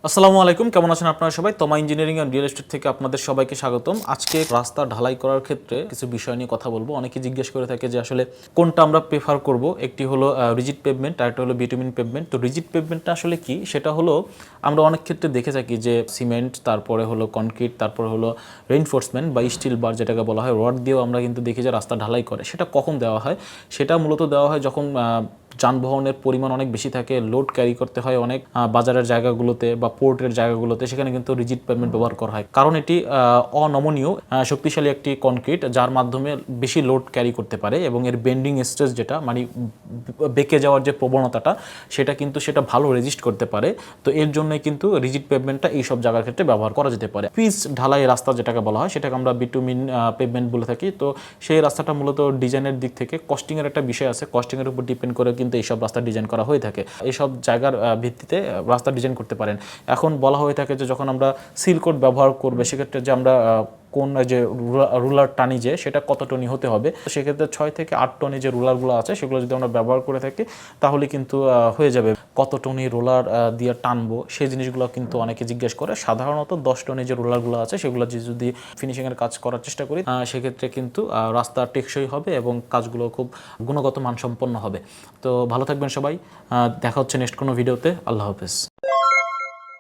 আসসালামু আলাইকুম, কেমন আছেন আপনারা সবাই? তোমা ইঞ্জিনিয়ারিং অ্যান্ড রিয়েল এস্টেট থেকে আপনাদের সবাইকে স্বাগতম। আজকে রাস্তা ঢালাই করার ক্ষেত্রে কিছু বিষয় নিয়ে কথা বলবো। অনেকে জিজ্ঞেস করে থাকে যে আসলে কোনটা আমরা প্রেফার করব। একটি হলো রিজিড পেভমেন্ট, আর একটা হলো বিটুমিন পেভমেন্ট। তো রিজিড পেভমেন্টটা আসলে কি? সেটা হলো আমরা অনেক ক্ষেত্রে দেখে থাকি যে সিমেন্ট, তারপরে হলো কনক্রিট, তারপরে হলো রেইনফোর্সমেন্ট বা স্টিল বার যেটাকে বলা হয়, রড দিয়েও আমরা কিন্তু দেখি যে রাস্তা ঢালাই করে। সেটা কখন দেওয়া হয়? সেটা মূলত দেওয়া হয় যখন যানবাহনের পরিমাণ অনেক বেশি থাকে, লোড ক্যারি করতে হয় অনেক বাজারের জায়গাগুলোতে বা পোর্টের জায়গাগুলোতে, সেখানে কিন্তু রিজিড পেভমেন্ট ব্যবহার করা হয়। কারণ এটি অনমনীয় শক্তিশালী একটি কনক্রিট, যার মাধ্যমে বেশি লোড ক্যারি করতে পারে এবং এর বেন্ডিং স্ট্রেস যেটা মানে বেঁকে যাওয়ার যে প্রবণতাটা, সেটা ভালো রেজিস্ট করতে পারে। তো এর জন্যই কিন্তু রিজিড পেভমেন্টটা এই সব জায়গার ক্ষেত্রে ব্যবহার করা যেতে পারে। পিচ ঢালাই রাস্তা যেটাকে বলা হয়, সেটাকে আমরা বিটুমিন পেভমেন্ট বলে থাকি। তো সেই রাস্তাটা মূলত ডিজাইনের দিক থেকে কস্টিংয়ের একটা বিষয় আছে, কস্টিংয়ের উপর ডিপেন্ড করে কিন্তু এইসব রাস্তা ডিজাইন করা হয়ে থাকে। এইসব জায়গার ভিত্তিতে রাস্তা ডিজাইন করতে পারেন। এখন বলা হয়ে থাকে যে যখন আমরা সিল কোড ব্যবহার করবে, সেক্ষেত্রে যে আমরা কোন যে রুলার টানি যে সেটা কত টনি হতে হবে, সেক্ষেত্রে 6 থেকে 8 টনি যে রুলারগুলো আছে সেগুলো যদি আমরা ব্যবহার করে থাকি তাহলে কিন্তু হয়ে যাবে। কত টনি রোলার দিয়ে টানবো সেই জিনিসগুলো কিন্তু অনেকে জিজ্ঞেস করে। সাধারণত 10 টনি যে রোলারগুলো আছে সেগুলো যদি ফিনিশিংয়ের কাজ করার চেষ্টা করি, সেক্ষেত্রে কিন্তু রাস্তা টেকসই হবে এবং কাজগুলো খুব গুণগত মানসম্পন্ন হবে। তো ভালো থাকবেন সবাই, দেখা হচ্ছে নেক্সট কোনো ভিডিওতে। আল্লাহ হাফেজ।